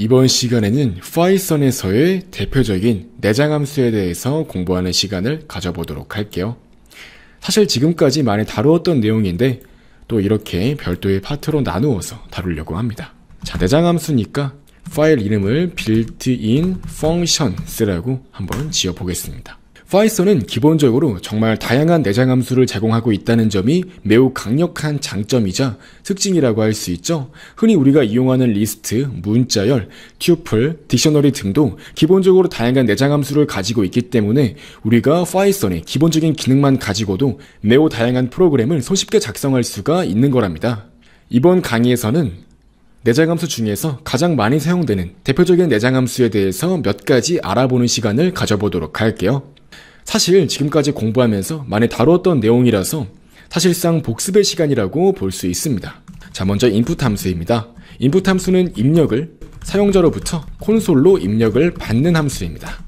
이번 시간에는 파이썬에서의 대표적인 내장함수에 대해서 공부하는 시간을 가져보도록 할게요. 사실 지금까지 많이 다루었던 내용인데 또 이렇게 별도의 파트로 나누어서 다루려고 합니다. 자, 내장함수니까 파일 이름을 built-in functions라고 한번 지어보겠습니다. 파이썬은 기본적으로 정말 다양한 내장함수를 제공하고 있다는 점이 매우 강력한 장점이자 특징이라고 할 수 있죠. 흔히 우리가 이용하는 리스트, 문자열, 튜플, 딕셔너리 등도 기본적으로 다양한 내장함수를 가지고 있기 때문에 우리가 파이썬의 기본적인 기능만 가지고도 매우 다양한 프로그램을 손쉽게 작성할 수가 있는 거랍니다. 이번 강의에서는 내장함수 중에서 가장 많이 사용되는 대표적인 내장함수에 대해서 몇 가지 알아보는 시간을 가져보도록 할게요. 사실 지금까지 공부하면서 많이 다루었던 내용이라서 사실상 복습의 시간이라고 볼 수 있습니다. 자, 먼저 인풋 함수입니다. 인풋 함수는 입력을 사용자로부터 콘솔로 입력을 받는 함수입니다.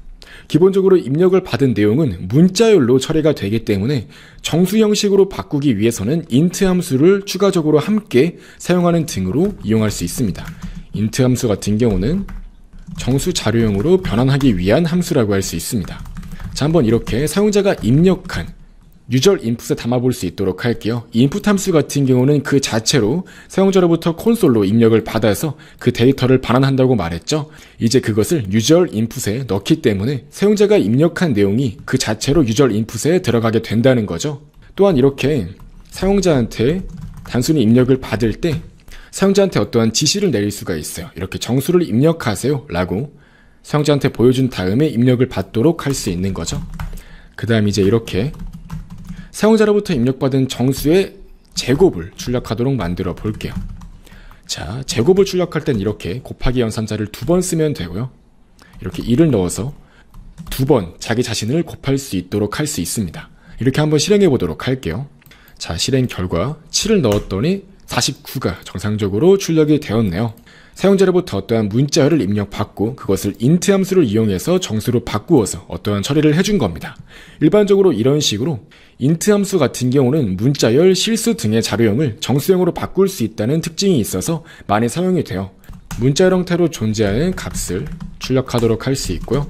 기본적으로 입력을 받은 내용은 문자열로 처리가 되기 때문에 정수 형식으로 바꾸기 위해서는 int 함수를 추가적으로 함께 사용하는 등으로 이용할 수 있습니다. int 함수 같은 경우는 정수 자료형으로 변환하기 위한 함수라고 할 수 있습니다. 자, 한번 이렇게 사용자가 입력한 유저 인풋에 담아볼 수 있도록 할게요. 인풋 함수 같은 경우는 그 자체로 사용자로부터 콘솔로 입력을 받아서 그 데이터를 반환한다고 말했죠. 이제 그것을 유저 인풋에 넣기 때문에 사용자가 입력한 내용이 그 자체로 유저 인풋에 들어가게 된다는 거죠. 또한 이렇게 사용자한테 단순히 입력을 받을 때 사용자한테 어떠한 지시를 내릴 수가 있어요. 이렇게 정수를 입력하세요 라고 사용자한테 보여준 다음에 입력을 받도록 할 수 있는 거죠. 그 다음 이제 이렇게 사용자로부터 입력받은 정수의 제곱을 출력하도록 만들어 볼게요. 자, 제곱을 출력할 땐 이렇게 곱하기 연산자를 2번 쓰면 되고요. 이렇게 1을 넣어서 2번 자기 자신을 곱할 수 있도록 할 수 있습니다. 이렇게 한번 실행해 보도록 할게요. 자, 실행 결과 7을 넣었더니 49가 정상적으로 출력이 되었네요. 사용자로부터 어떠한 문자열을 입력받고 그것을 int 함수를 이용해서 정수로 바꾸어서 어떠한 처리를 해준 겁니다. 일반적으로 이런 식으로 int 함수 같은 경우는 문자열, 실수 등의 자료형을 정수형으로 바꿀 수 있다는 특징이 있어서 많이 사용이 돼요. 문자열 형태로 존재하는 값을 출력하도록 할 수 있고요.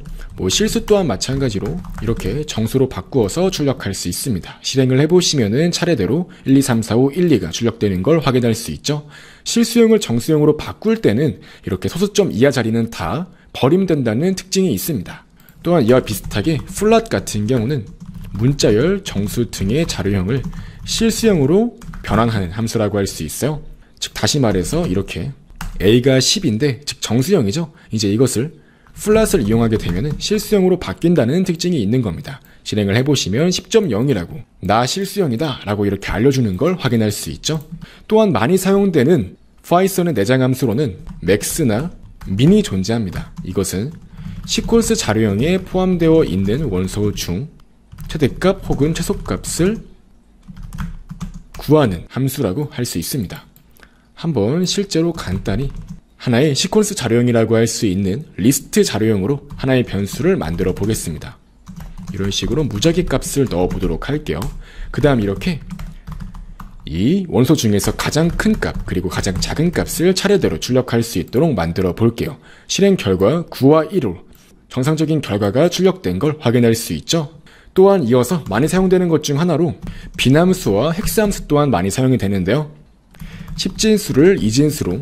실수 또한 마찬가지로 이렇게 정수로 바꾸어서 출력할 수 있습니다. 실행을 해보시면은 차례대로 1, 2, 3, 4, 5, 1, 2가 출력되는 걸 확인할 수 있죠. 실수형을 정수형으로 바꿀 때는 이렇게 소수점 이하 자리는 다 버림된다는 특징이 있습니다. 또한 이와 비슷하게 플랫 같은 경우는 문자열, 정수 등의 자료형을 실수형으로 변환하는 함수라고 할 수 있어요. 즉 다시 말해서 이렇게 a가 10인데 즉 정수형이죠. 이제 이것을 플랫을 이용하게 되면 실수형으로 바뀐다는 특징이 있는 겁니다. 실행을 해보시면 10.0이라고 나 실수형이다 라고 이렇게 알려주는 걸 확인할 수 있죠. 또한 많이 사용되는 파이썬의 내장함수로는 max나 min이 존재합니다. 이것은 시퀀스 자료형에 포함되어 있는 원소 중 최대값 혹은 최소값을 구하는 함수라고 할 수 있습니다. 한번 실제로 간단히 하나의 시퀀스 자료형이라고 할 수 있는 리스트 자료형으로 하나의 변수를 만들어 보겠습니다. 이런 식으로 무작위 값을 넣어 보도록 할게요. 그 다음 이렇게 이 원소 중에서 가장 큰 값 그리고 가장 작은 값을 차례대로 출력할 수 있도록 만들어 볼게요. 실행 결과 9와 1로 정상적인 결과가 출력된 걸 확인할 수 있죠. 또한 이어서 많이 사용되는 것 중 하나로 빈함수와 헥스함수 또한 많이 사용이 되는데요. 10진수를 2진수로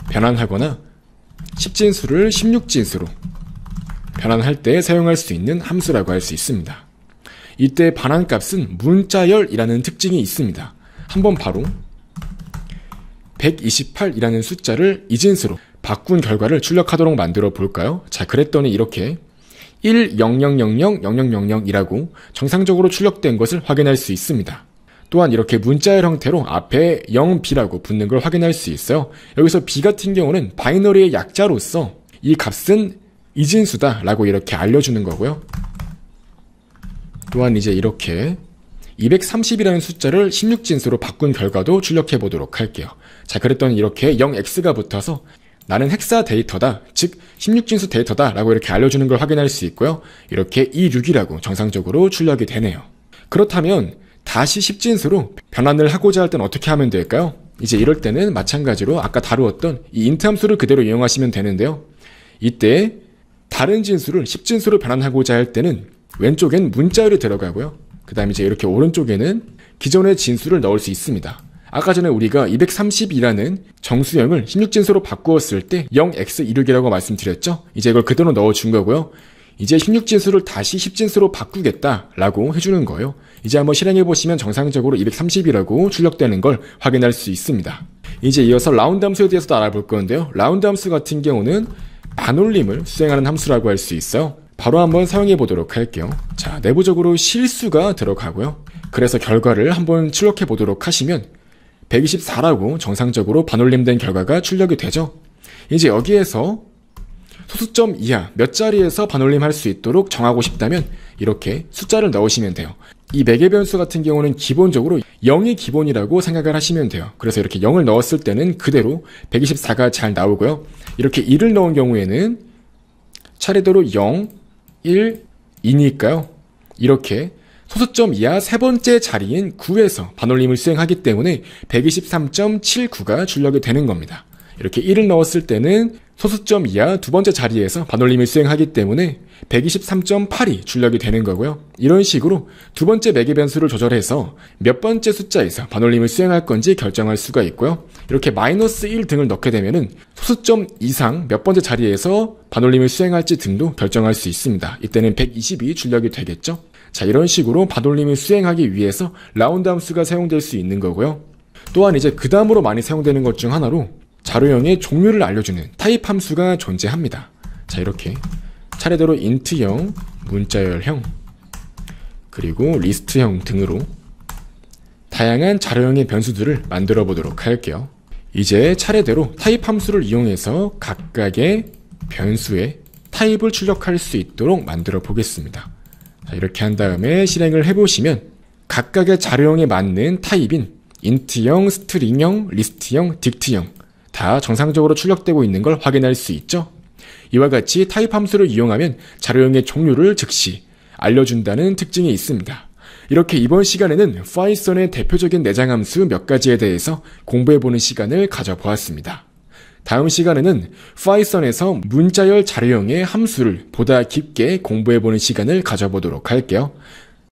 변환하거나 10진수를 16진수로 변환할 때 사용할 수 있는 함수라고 할 수 있습니다. 이때 반환값은 문자열이라는 특징이 있습니다. 한번 바로 128이라는 숫자를 2진수로 바꾼 결과를 출력하도록 만들어 볼까요? 자, 그랬더니 이렇게 100000000이라고 정상적으로 출력된 것을 확인할 수 있습니다. 또한 이렇게 문자열 형태로 앞에 0b라고 붙는 걸 확인할 수 있어요. 여기서 b 같은 경우는 바이너리의 약자로서 이 값은 이진수다 라고 이렇게 알려주는 거고요. 또한 이제 이렇게 230이라는 숫자를 16진수로 바꾼 결과도 출력해 보도록 할게요. 자, 그랬더니 이렇게 0x가 붙어서 나는 헥사 데이터다, 즉 16진수 데이터다 라고 이렇게 알려주는 걸 확인할 수 있고요. 이렇게 26이라고 정상적으로 출력이 되네요. 그렇다면 다시 10진수로 변환을 하고자 할 땐 어떻게 하면 될까요? 이제 이럴 때는 마찬가지로 아까 다루었던 이 int 함수를 그대로 이용하시면 되는데요. 이때 다른 진수를 10진수로 변환하고자 할 때는 왼쪽엔 문자열이 들어가고요. 그 다음에 이제 이렇게 오른쪽에는 기존의 진수를 넣을 수 있습니다. 아까 전에 우리가 230이라는 정수형을 16진수로 바꾸었을 때 0x26이라고 말씀드렸죠? 이제 이걸 그대로 넣어준 거고요. 이제 16진수를 다시 10진수로 바꾸겠다라고 해주는 거예요. 이제 한번 실행해보시면 정상적으로 230이라고 출력되는 걸 확인할 수 있습니다. 이제 이어서 라운드 함수에 대해서도 알아볼 건데요. 라운드 함수 같은 경우는 반올림을 수행하는 함수라고 할 수 있어요. 바로 한번 사용해 보도록 할게요. 자, 내부적으로 실수가 들어가고요. 그래서 결과를 한번 출력해 보도록 하시면 124라고 정상적으로 반올림된 결과가 출력이 되죠. 이제 여기에서 소수점 이하 몇 자리에서 반올림할 수 있도록 정하고 싶다면 이렇게 숫자를 넣으시면 돼요. 이 매개 변수 같은 경우는 기본적으로 0이 기본이라고 생각을 하시면 돼요. 그래서 이렇게 0을 넣었을 때는 그대로 124가 잘 나오고요. 이렇게 1을 넣은 경우에는 차례대로 0, 1, 2니까요. 이렇게 소수점 이하 세 번째 자리인 9에서 반올림을 수행하기 때문에 123.79가 출력이 되는 겁니다. 이렇게 1을 넣었을 때는 소수점 이하 두 번째 자리에서 반올림을 수행하기 때문에 123.8이 출력이 되는 거고요. 이런 식으로 두 번째 매개 변수를 조절해서 몇 번째 숫자에서 반올림을 수행할 건지 결정할 수가 있고요. 이렇게 -1 등을 넣게 되면은 소수점 이상 몇 번째 자리에서 반올림을 수행할지 등도 결정할 수 있습니다. 이때는 120이 출력이 되겠죠. 자, 이런 식으로 반올림을 수행하기 위해서 라운드 함수가 사용될 수 있는 거고요. 또한 이제 그 다음으로 많이 사용되는 것 중 하나로 자료형의 종류를 알려주는 타입 함수가 존재합니다. 자, 이렇게 차례대로 int형, 문자열형, 그리고 리스트형 등으로 다양한 자료형의 변수들을 만들어 보도록 할게요. 이제 차례대로 타입 함수를 이용해서 각각의 변수의 타입을 출력할 수 있도록 만들어 보겠습니다. 자, 이렇게 한 다음에 실행을 해보시면 각각의 자료형에 맞는 타입인 int형, 스트링형, 리스트형, 딕트형 다 정상적으로 출력되고 있는 걸 확인할 수 있죠. 이와 같이 타입 함수를 이용하면 자료형의 종류를 즉시 알려준다는 특징이 있습니다. 이렇게 이번 시간에는 파이썬의 대표적인 내장 함수 몇 가지에 대해서 공부해보는 시간을 가져보았습니다. 다음 시간에는 파이썬에서 문자열 자료형의 함수를 보다 깊게 공부해보는 시간을 가져보도록 할게요.